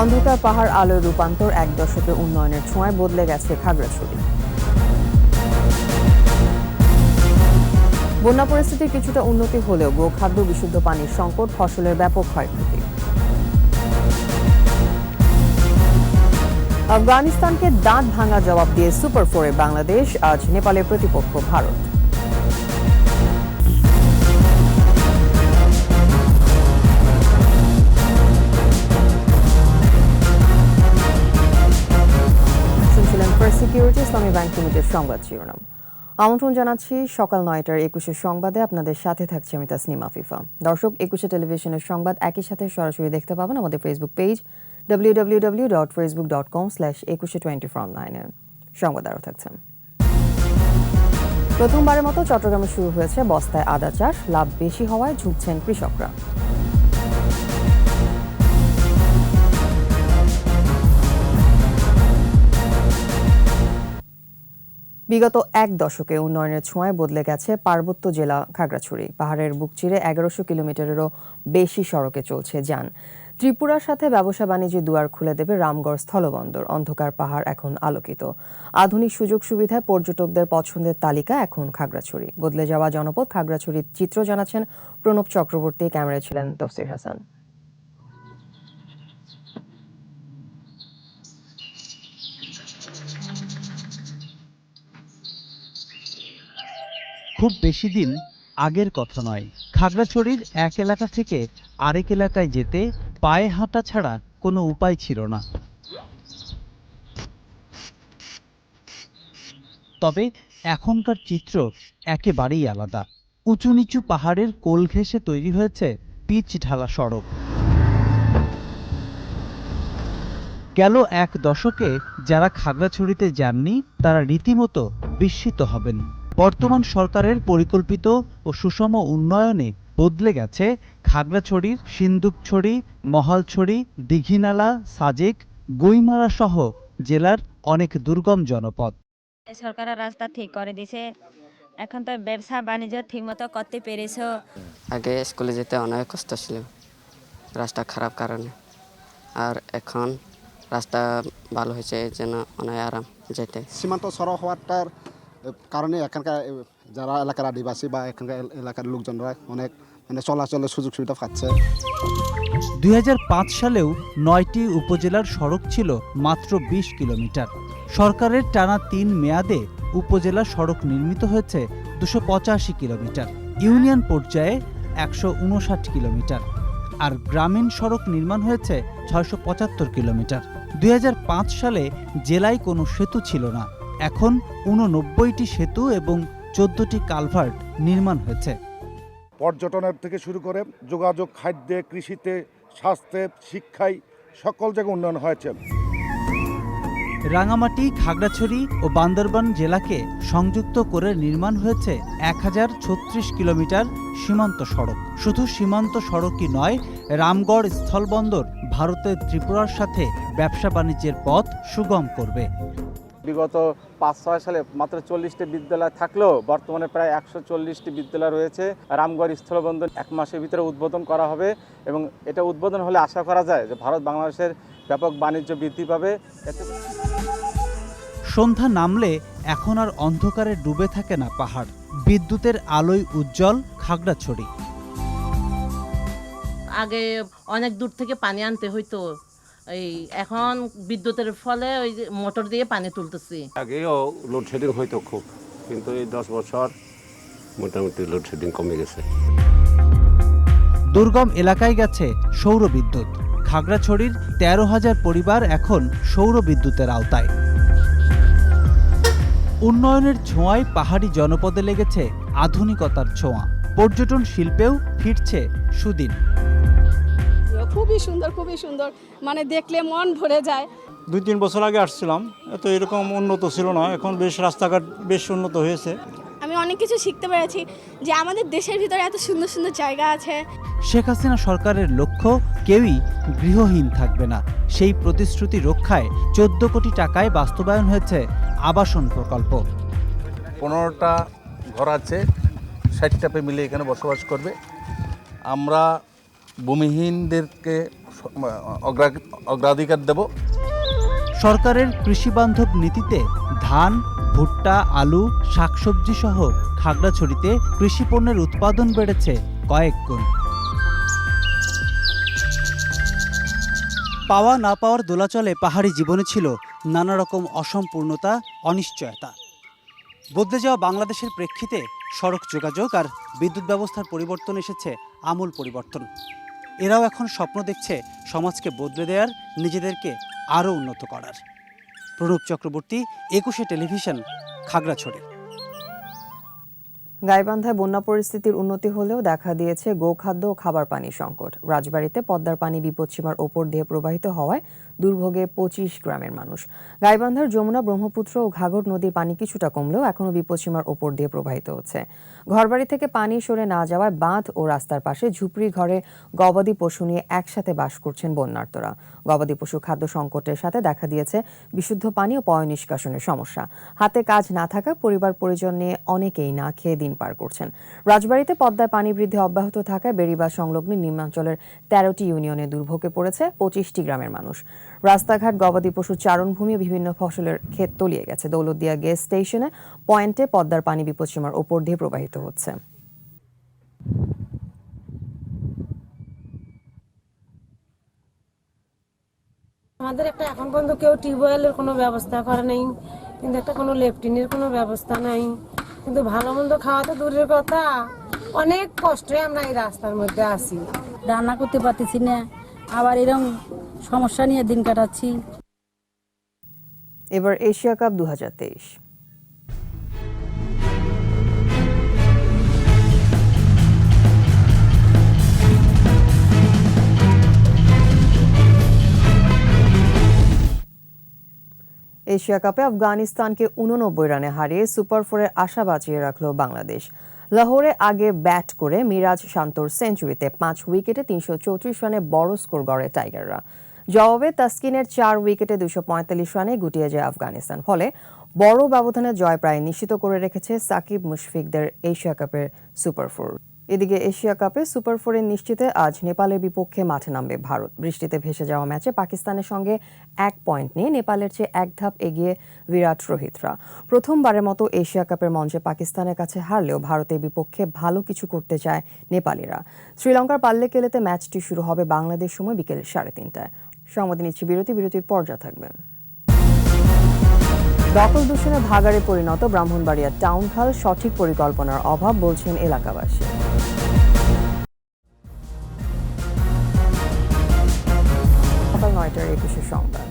অন্ধকার পাহাড় আলোয় রূপান্তর, এক দশকে উন্নয়নের ছোঁয়ায় বদলে গেছে খাগড়াছড়ি। বন্যা পরিস্থিতির কিছুটা উন্নতি হলেও গোখাদ্য, বিশুদ্ধ পানির সংকট, ফসলের ব্যাপক ক্ষয়ক্ষতি। আফগানিস্তানকে দাঁত ভাঙা জবাব দিয়ে সুপার ফোরে বাংলাদেশ, আজ নেপালের প্রতিপক্ষ ভারত। শুনছিলেন ফার্স্ট সিকিউরিটি ইসলামী ব্যাংক লিমিটেড সংবাদ শিরোনাম। আমন্ত্রণ জানাচ্ছি সকাল 9টার 21 সংবাদে। আপনাদের সাথে থাকছি আমি তাসনিমা আফিফা। দর্শক, 21 টেলিভিশনের সংবাদ একই সাথে সরাসরি দেখতে পাবেন আমাদের ফেসবুক পেজ www.facebook.com/2124online। সংবাদ আরও থাকছেন। প্রথমবারের মতো চট্টগ্রামে শুরু হয়েছে বস্তায় আদা চাষ, লাভ বেশি হওয়ায় ঝুঁকছেন কৃষকরা। বিগত এক দশকে উন্নয়নের ছোঁয়ায় বদলে গেছে পার্বত্য জেলা খাগড়াছড়ি। পাহাড়ের বুক চিরে 1100 কিলোমিটারেরও বেশি সড়কে চলছে যান। ত্রিপুরার সাথে ব্যবসা বাণিজ্যের দুয়ার খুলে দেবে রামগড় স্থলবন্দর। অন্ধকার পাহাড় এখন আলোকিত। আধুনিক সুযোগ সুবিধায় পর্যটকদের পছন্দের তালিকা এখন খাগড়াছড়ি। বদলে যাওয়া জনপদ খাগড়াছড়ির চিত্র জানাচ্ছেন প্রণব চক্রবর্তী, ক্যামেরায় ছিলেন তফসির হাসান। খুব বেশি দিন আগের কথা নয়, খাগড়াছড়ির এক এলাকা থেকে আরেক এলাকায় যেতে পায়ে হাঁটা ছাড়া কোনো উপায় ছিল না। তবে এখনকার চিত্র একেবারেই আলাদা। উঁচু নিচু পাহাড়ের কোল ঘেঁষে তৈরি হয়েছে পিচ ঢালা সড়ক। গেল এক দশকে যারা খাগড়াছড়িতে যাননি তারা রীতিমতো বিস্মিত হবেন। বর্তমান সরকারের পরিকল্পিত ও সুষম উন্নয়নে বদলে গেছে খাগড়াছড়ির সিন্দুকছড়ি, মহালছড়ি, দীঘিনালা, সাজেক, গুইমারা সহ জেলার অনেক দুর্গম জনপদ। সরকারের রাস্তা ঠিক করে দিছে, এখন তো ব্যবসা বাণিজ্য ঠিক মতো করতে পেরেছো। আগে স্কুলে যেতে অনেক কষ্ট ছিল রাস্তা খারাপ কারণে, আর এখন রাস্তা ভালো হয়েছে, এর জন্য অনেক আরাম যেতে। সীমান্ত সড়ক হওয়াটার কারণে এখানকার যারা এলাকার আদিবাসী বা এখানকার এলাকার লোকজনরা অনেক চলাচলের সুযোগ সুবিধা পাচ্ছে। 2005 সালেও 9টি উপজেলার সড়ক ছিল মাত্র 20 কিলোমিটার। সরকারের টানা 3 মেয়াদে উপজেলা সড়ক নির্মিত হয়েছে 285 কিলোমিটার, ইউনিয়ন পর্যায়ে 159 কিলোমিটার, আর গ্রামীণ সড়ক নির্মাণ হয়েছে 675 কিলোমিটার। 2005 সালে জেলায় কোনো সেতু ছিল না, এখন 89টি সেতু এবং 14টি কালভার্ট নির্মাণ হয়েছে। পর্যটনের থেকে শুরু করে যোগাযোগ, খাদ্যে, কৃষিতে, স্বাস্থ্যে, শিক্ষায় সকল জায়গায় উন্নয়ন হয়েছে। রাঙামাটি, খাগড়াছড়ি ও বান্দরবান জেলাকে সংযুক্ত করে নির্মাণ হয়েছে 1036 কিলোমিটার সীমান্ত সড়ক। শুধু সীমান্ত সড়কই নয়, রামগড় স্থলবন্দর ভারতের ত্রিপুরার সাথে ব্যবসা বাণিজ্যের পথ সুগম করবে। বিগত 5-6 সালে মাত্র 40টি বিদ্যালয় থাকলেও বর্তমানে প্রায় 140টি বিদ্যালয় রয়েছে। রামগড় স্থলবন্দর 1 মাসের ভিতরে উদ্বোধন করা হবে এবং এটা উদ্বোধন হলে আশা করা যায় যে ভারত বাংলাদেশের ব্যাপক বাণিজ্য বৃদ্ধি পাবে। সন্ধ্যা নামলে এখন আর অন্ধকারে ডুবে থাকে না পাহাড়, বিদ্যুতের আলোয় উজ্জ্বল খাগড়াছড়ি। আগে অনেক দূর থেকে পানি আনতে হইতো, এখন বিদ্যুতের ফলে ওই মোটর দিয়ে পানি তুলতেছি। আগেও লোডশেডিং হয়তো খুব, কিন্তু এই 10 বছর মোটামুটি লোডশেডিং কমে গেছে। দুর্গম এলাকায় গেছে সৌর বিদ্যুৎ। খাগড়াছড়ির 13,000 পরিবার এখন সৌর বিদ্যুতের আওতায়। উন্নয়নের ছোঁয়ায় পাহাড়ি জনপদে লেগেছে আধুনিকতার ছোঁয়া। পর্যটন শিল্পেও ফিরছে সুদিন। খুবই সুন্দর, খুবই সুন্দর, মানে দেখলে মন ভরে যায়। 2-3 বছর আগে আসছিলাম, এত এরকম উন্নত ছিল না, এখন বেশ রাস্তাঘাট বেশ উন্নত হয়েছে। আমি অনেক কিছু শিখতে পেরেছি যে আমাদের দেশের ভিতরে এত সুন্দর সুন্দর জায়গা আছে। শেখ হাসিনা সরকারের লক্ষ্য কেউই গৃহহীন থাকবে না। সেই প্রতিশ্রুতি রক্ষায় 14 কোটি টাকায় বাস্তবায়ন হয়েছে আবাসন প্রকল্প। 15টা ঘর আছে, 60টা ফ্যামিলি এখানে বসবাস করবে। আমরা ভূমিহীনদেরকে অগ্রাধিকার দেব। সরকারের কৃষিবান্ধব নীতিতে ধান, ভুট্টা, আলু, শাকসবজি সহ খাগড়াছড়িতে কৃষি পণ্যের উৎপাদন বেড়েছে কয়েক গুণ। পাওয়া না পাওয়ার দোলাচলে পাহাড়ি জীবনে ছিল নানা রকম অসম্পূর্ণতা, অনিশ্চয়তা। বদলে যাওয়া বাংলাদেশের প্রেক্ষিতে সড়ক যোগাযোগ আর বিদ্যুৎ ব্যবস্থার পরিবর্তন এসেছে আমূল পরিবর্তন। এরাও এখন স্বপ্ন দেখছে সমাজকে বদলে দেওয়ার, নিজেদেরকে আরও উন্নত করার। প্রণব চক্রবর্তী, 21 টেলিভিশন, খাগড়াছড়ি। গাইবান্ধায় বন্যা পরিস্থিতির উন্নতি হলেও দেখা দিয়েছে গোখাদ্য ও খাবার পানি সংকট। রাজবাড়ীতে পদ্মার পানি বিপদসীমার ওপর দিয়ে প্রবাহিত হওয়ায় দুর্ভোগে 25 গ্রামের মানুষ। গাইবান্ধার যমুনা, ব্রহ্মপুত্র ও ঘাঘর নদীর পানি কিছুটা কমলেও এখনও বিপদসীমার ওপর দিয়ে প্রবাহিত হচ্ছে। ঘরবাড়ি থেকে পানি সরে না যাওয়ায় বাঁধ ও রাস্তার পাশে ঝুপড়ি ঘরে গবাদি পশু নিয়ে একসাথে বাস করছেন বন্যার্তরা। গবাদি পশু খাদ্য সংকটের সাথে দেখা দিয়েছে বিশুদ্ধ পানি ও পয় নিষ্কাশনের সমস্যা। হাতে কাজ না থাকা পরিবার পরিজন নিয়ে অনেকেই না খেয়ে দিন পার করছেন। রাজবাড়ীতে পদ্মায় পানি বৃদ্ধি অব্যাহত থাকায় বেড়িবাঁধ সংলগ্ন নিম্নাঞ্চলের 13টি ইউনিয়নে দুর্ভোগে পড়েছে 25টি গ্রামের মানুষ। রাস্তাঘাট, গবাদি পশুর চারণভূমি, বিভিন্ন ফসলের ক্ষেত তলিয়ে গেছে। দৌলতদিয়া গ্যাস স্টেশনে পয়েন্টে পদ্মার পানি বিপদসীমার ওপর দিয়ে প্রবাহিত হচ্ছে। আমাদের একটা এখন পর্যন্ত কেউ টিউবওয়েলের কোনো ব্যবস্থা করে নেই, কিন্তু একটা কোনো লেফটিনের কোনো ব্যবস্থা নাই। কিন্তু ভালো মন্দ খাওয়া তো দূরের কথা, অনেক কষ্টে আমরা এই রাস্তার মধ্যে আছি। রান্না করতে পারতেছি না, আবার এরকম সমস্যা নিয়ে দিন কাটাচ্ছি। এবার এশিয়া কাপ 2023। এশিয়া কাপে আফগানিস্তানকে 89 রানে হারিয়ে সুপার 4-এর আশা বাঁচিয়ে রাখল বাংলাদেশ। লাহোরে আগে ব্যাট করে মিরাজ শান্তর সেঞ্চুরিতে 5 উইকেটে 334 রানে বড় স্কোর গড়ে টাইগাররা। জবাবে তাসকিনের 4 উইকেটে 245 রানে গুটিয়ে যায় আফগানিস্তান। ফলে বড় ব্যবধানে জয় প্রায় নিশ্চিত করে রেখেছে সাকিব মুশফিকদের এশিয়া কাপের সুপার 4। এদিকে এশিয়া কাপে সুপার 4-এর নিশ্চিতে আজ নেপালের বিপক্ষে মাঠে নামবে ভারত। বৃষ্টিতে ভেসে যাওয়া ম্যাচে পাকিস্তানের সঙ্গে 1 পয়েন্ট নিয়ে নেপালের চেয়ে 1 ধাপ এগিয়ে বিরাট রোহিতরা। প্রথমবারের মতো এশিয়া কাপের মঞ্চে পাকিস্তানের কাছে হারলেও ভারতের বিপক্ষে ভালো কিছু করতে চায় নেপালিরা। শ্রীলঙ্কার পাল্লেকেলেতে ম্যাচটি শুরু হবে বাংলাদেশ সময় বিকেল 3:30টায়। সংবাদ নিচ্ছি বিরতির পর যা থাকবে। দখল দূষণে ভাগাড়ে পরিণত ব্রাহ্মণবাড়িয়া টাউন খাল, সঠিক পরিকল্পনার অভাব বলছেন এলাকাবাসী। সকাল 9টার 21 সংবাদ।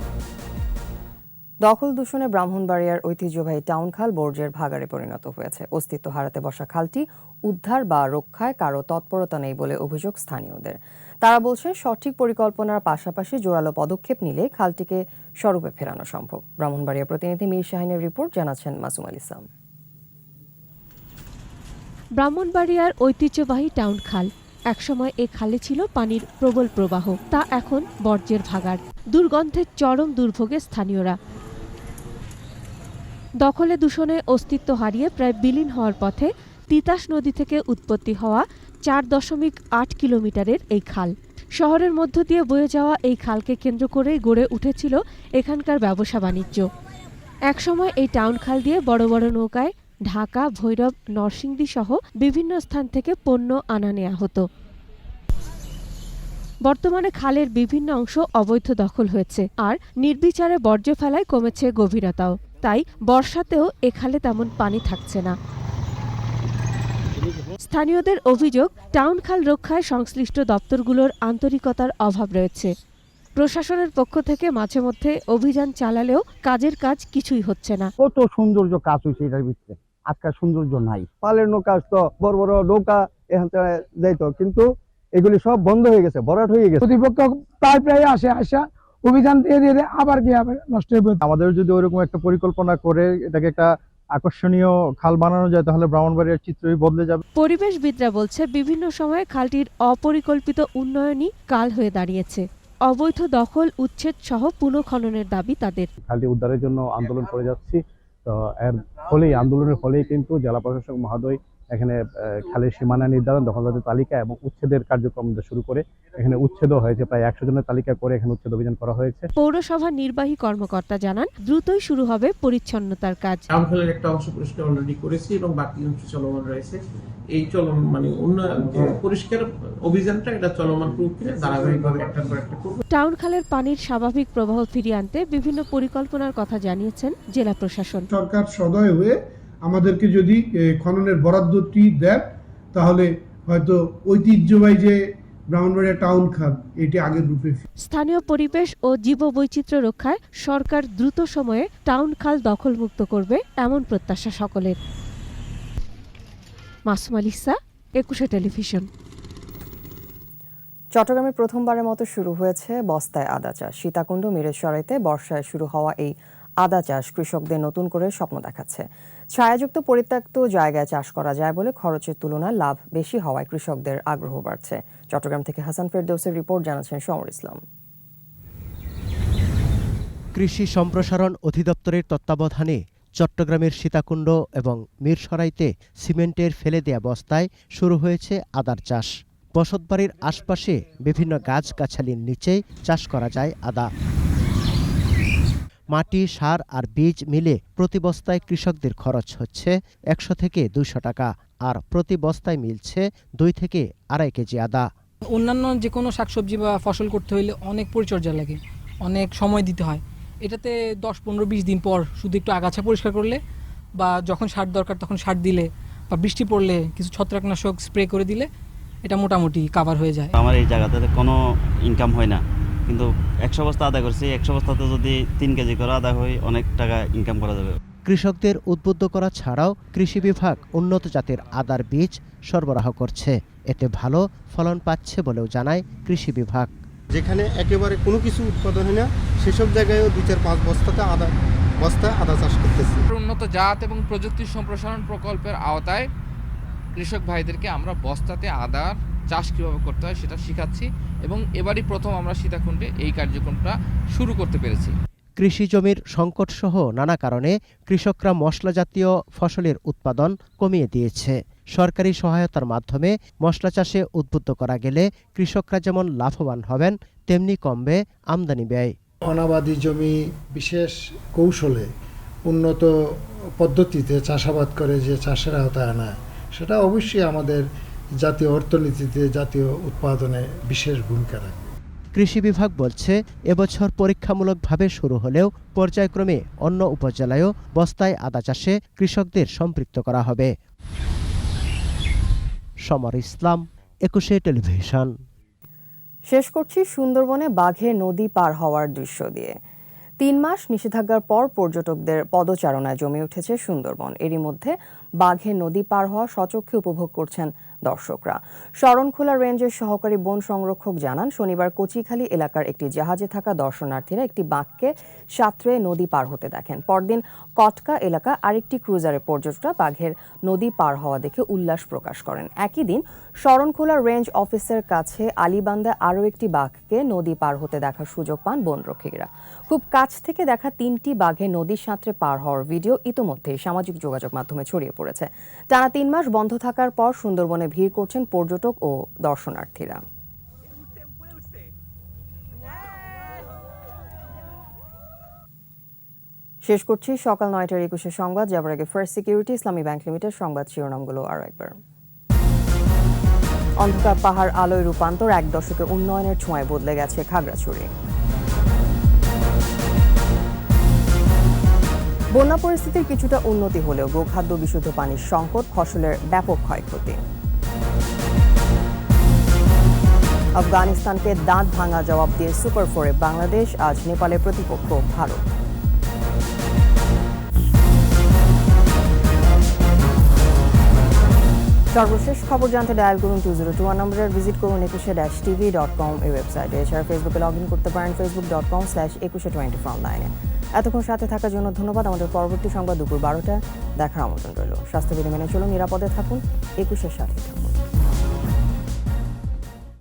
দখল দূষণে ব্রাহ্মণবাড়িয়ার ঐতিহ্যবাহী টাউন খাল বর্জ্যের ভাগাড়ে পরিণত হয়েছে। অস্তিত্ব হারাতে বসা খালটি উদ্ধার বা রক্ষায় কারো তৎপরতা নেই বলে অভিযোগ স্থানীয়দের। তারা বলছেন সঠিক পরিকল্পনার পাশাপাশি জোরালো পদক্ষেপ নিলে খালটিকে স্বরূপে ফেরানো সম্ভব। ব্রাহ্মণবাড়িয়া প্রতিনিধি মীর শাহিনের রিপোর্ট, জানাচ্ছেন মাসুম আল ইসলাম। ব্রাহ্মণবাড়িয়ার ঐতিহ্যবাহী টাউন খাল, একসময় এ খালে ছিল পানির প্রবল প্রবাহ, তা এখন বর্জ্যের ভাগাড়। দুর্গন্ধের চরম দুর্ভোগে স্থানীয়রা। দখলে দূষণে অস্তিত্ব হারিয়ে প্রায় বিলীন হওয়ার পথে তিতাস নদী থেকে উৎপত্তি হওয়া 4.8 কিলোমিটারের এই খাল। শহরের মধ্য দিয়ে বয়ে যাওয়া এই খালকে কেন্দ্র করেই গড়ে উঠেছিল এখানকার ব্যবসা বাণিজ্য। একসময় এই টাউন খাল দিয়ে বড় বড় নৌকায় ঢাকা, ভৈরব, নরসিংদী সহ বিভিন্ন স্থান থেকে পণ্য আনা নেওয়া হতো। বর্তমানে খালের বিভিন্ন অংশ অবৈধ দখল হয়েছে, আর নির্বিচারে বর্জ্য ফেলায় কমেছে গভীরতাও। তাই বর্ষাতেও এ খালে তেমন পানি থাকছে না। স্থানীয়দের অভিযোগ, টাউন খাল রক্ষায় সংশ্লিষ্ট দপ্তরগুলোর আন্তরিকতার অভাব রয়েছে। প্রশাসনের পক্ষ থেকে মাঝে মধ্যে অভিযান চালালেও কাজের কাজ কিছুই হচ্ছে না। কত সৌন্দর্য কাজ হয়েছে এটার ভিতরে, আজকাল সৌন্দর্য নাই। পালের নৌকা আসতো, বড় বড় নৌকা এখান থেকে যাইতো, কিন্তু এগুলি সব বন্ধ হয়ে গেছে, ভরাট হয়ে গেছে। প্রতিপক্ষ প্রায় আসা অভিযান দিয়ে আবার কি নষ্ট হয়ে পড়ে। আমাদের যদি ওইরকম একটা পরিকল্পনা করে এটাকে একটা আকর্ষণীয় খাল বানানো যায়, তাহলে ব্রাহ্মণবাড়িয়ার চিত্রই বদলে যাবে। পরিবেশবিদরা বলছে, বিভিন্ন সময়ে খালটির অপরিকল্পিত উন্নয়নই কাল হয়ে দাঁড়িয়েছে। অবৈধ দখল উচ্ছেদ সহ পুনঃখননের দাবি তাদের। খালটি উদ্ধারের জন্য আন্দোলন করে যাচ্ছি, তো এর ফলেই আন্দোলনের ফলেই কিন্তু জেলা প্রশাসক মহোদয় এখানে খালের সীমানা নির্ধারণ, দখলদারদের তালিকা এবং উচ্ছেদের কার্যক্রম শুরু করে এখানে উচ্ছেদও হয়েছে। প্রায় 100 জনের তালিকা করে এখানে উচ্ছেদ অভিযান করা হয়েছে। পৌরসভার নির্বাহী কর্মকর্তা জানান, দ্রুতই শুরু হবে পরিচ্ছন্নতার কাজ। টাউনখালের একটা অংশ পরিষ্কার অলরেডি করেছি এবং বাকি অংশ চলমান রয়েছে। এই পরিষ্কার অভিযানটা এটা চলমান প্রক্রিয়া, ধারাবাহিকভাবে একটার পর একটা করব। টাউনখালের পানির স্বাভাবিক প্রবাহ ফিরিয়ে আনতে বিভিন্ন পরিকল্পনার কথা জানিয়েছেন জেলা প্রশাসন। সরকার সদয় হয়ে আমাদেরকে যদি খননের বরাদ্দটি দেন তাহলে হয়তো ঐতিহ্যবাহী যে ব্রাহ্মণবাড়িয়া টাউন খাল এটি আগের রূপে। স্থানীয় পরিবেশ ও জীববৈচিত্র্য রক্ষায় সরকার দ্রুত সময়ে টাউন খাল দখলমুক্ত করবে, এমন প্রত্যাশা সকলের। মাসুম আলিসা, একুশে টেলিভিশন। চট্টগ্রামে প্রথমবারের মতো শুরু হয়েছে বস্তায় আদা চাষ। সীতাকুণ্ড মিরেশ্বরাইতে বর্ষায় শুরু হওয়া এই আদা চাষ কৃষকদের নতুন করে স্বপ্ন দেখাচ্ছে। ছায়াযুক্ত পরিত্যক্ত জায়গায় চাষ করা যায় বলে খরচের তুলনায় লাভ বেশি হওয়ায় কৃষকদের আগ্রহ বাড়ছে। চট্টগ্রাম থেকে হাসান ফেরদৌসের রিপোর্ট, জানাচ্ছেন সমর ইসলাম। কৃষি সম্প্রসারণ অধিদপ্তরের তত্ত্বাবধানে চট্টগ্রামের সীতাকুণ্ড এবং মিরসরাইতে সিমেন্টের ফেলে দেয়া বস্তায় শুরু হয়েছে আদার চাষ। বসতবাড়ির আশপাশে বিভিন্ন গাছগাছালির নিচেই চাষ করা যায় আদা। মাটি, সার আর বীজ মিলে প্রতি বস্তায় কৃষকদের খরচ হচ্ছে 100 থেকে 200 টাকা, আর প্রতি বস্তায় মিলছে 2 থেকে 2.5 কেজি আদা। অন্যান্য যে কোনো শাকসবজি বা ফসল করতে হলে অনেক পরিচর্যা লাগে, অনেক সময় দিতে হয়। এটাতে 10, 15, 20 দিন পর শুধু একটু আগাছা পরিষ্কার করলে বা যখন সার দরকার তখন সার দিলে বা বৃষ্টি পড়লে কিছু ছত্রাকনাশক স্প্রে করে দিলে এটা মোটামুটি কাভার হয়ে যায়। আমার এই জায়গাতে কোনো ইনকাম হয় না, কিন্তু 100 বস্তা আদা করছি, 100 বস্তাতে যদি 3 কেজি করে আদা হয় অনেক টাকা ইনকাম করা যাবে। কৃষকদের উদ্বুদ্ধ করা ছাড়াও কৃষি বিভাগ উন্নত জাতের আদার বীজ সরবরাহ করছে। এতে ভালো ফলন পাচ্ছে বলেও জানায় কৃষি বিভাগ। যেখানে একেবারে কোনো কিছু উৎপাদন হয় না সেসব জায়গায়ও 2-4-5 বস্তা আদা চাষ করতেছে। উন্নত জাত এবং প্রযুক্তি সম্প্রসারণ প্রকল্পের আওতায় কৃষক ভাইদেরকে আমরা বস্তাতে আদার চাষ কীভাবে করতে হয় সেটা শেখাচ্ছি এবং এবারই প্রথম আমরা সীতাকুণ্ডে এই কার্যক্রমটা শুরু করতে পেরেছি। কৃষি জমির সংকটসহ নানা কারণে কৃষকরা মশলা জাতীয় ফসলের উৎপাদন কমিয়ে দিয়েছে। সরকারি সহায়তার মাধ্যমে মশলা চাষে উদ্বুদ্ধ করা গেলে কৃষকরা যেমন লাভবান হবেন, তেমনি কমবে আমদানি ব্যয়। অনাবাদি জমি বিশেষ কৌশলে উন্নত পদ্ধতিতে চাষাবাদ করে যে চাষের আওতায় আনা, সেটা অবশ্যই আমাদের জাতীয় অর্থনীতিতে, জাতীয় উৎপাদনে বিশেষ ভূমিকা রাখবে। কৃষি বিভাগ বলছে, এবছর পরীক্ষামূলকভাবে শুরু হলেও পর্যায়ক্রমে অন্য উপজেলায়ও বস্তায় আদা চাষে কৃষকদের সম্পৃক্ত করা হবে। সমর ইসলাম, একুশে টেলিভিশন। শেষ করছি সুন্দরবনে বাঘের নদী পার হওয়ার দৃশ্য দিয়ে। 3 মাস নিষেধাজ্ঞার পর পর্যটকদের পদচারণায় জমে উঠেছে সুন্দরবন। এরই মধ্যে বাঘের নদী পার হওয়া স্বচক্ষে উপভোগ করছেন দর্শকরা। শরণখোলা রেঞ্জের সহকারী বন সংরক্ষক জানান, শনিবার কচিখালী এলাকার একটি জাহাজে থাকা দর্শনার্থীরা একটি বাঘকে সাঁতরে নদী পার হতে দেখেন। পরদিন কটকা এলাকা আরেকটি ক্রুজারের পর্যটকরা বাঘের নদী পার হওয়া দেখে উল্লাস প্রকাশ করেন। একই দিন শরণখোলা রেঞ্জ অফিসের কাছে আলীবান্দায় আরও একটি বাঘকে নদী পার হতে দেখার সুযোগ পান বনরক্ষীরা। খুব কাছ থেকে দেখা 3টি বাঘের নদীর সাঁতরে পার হওয়ার ভিডিও ইতোমধ্যেই সামাজিক যোগাযোগ মাধ্যমে ছড়িয়ে পড়েছে। টানা 3 মাস বন্ধ থাকার পর সুন্দরবনে ভিড় করছেন পর্যটক ও দর্শনার্থীরা। শেষ করছি সকাল 9টার 21 সংবাদ। যাবার আগে ফার্স্ট সিকিউরিটি ইসলামী ব্যাংক লিমিটেড সংবাদ শিরোনামগুলো আরও একবার। অন্ধকার পাহাড় আলোয় রূপান্তর, 1 দশকে উন্নয়নের ছোঁয়ায় বদলে গেছে খাগড়াছড়ি। বন্যা পরিস্থিতির কিছুটা উন্নতি হলেও গোখাদ্য বিশুদ্ধ পানির সংকট, ফসলের ব্যাপক ক্ষয়ক্ষতি। আফগানিস্তানকে দাঁত ভাঙা জবাব দিয়ে সুপার 4-এ বাংলাদেশ, আজ নেপালের প্রতিপক্ষ ভারত। সর্বশেষ খবর জানতে ডায়াল করুন 2021 নম্বরে, ভিজিট করুন ekushe-tv.com এই ওয়েবসাইটে। এছাড়া ফেসবুকে লগ ইন করতে পারেন facebook.com/ekushe24 অনলাইনে। এতক্ষণ সাথে থাকার জন্য ধন্যবাদ। আমাদের পরবর্তী সংবাদ দুপুর 12টায় দেখার আমন্ত্রণ রইল। স্বাস্থ্যবিধি মেনে চলুন, নিরাপদে থাকুন, একুশের সাথে থাকুন।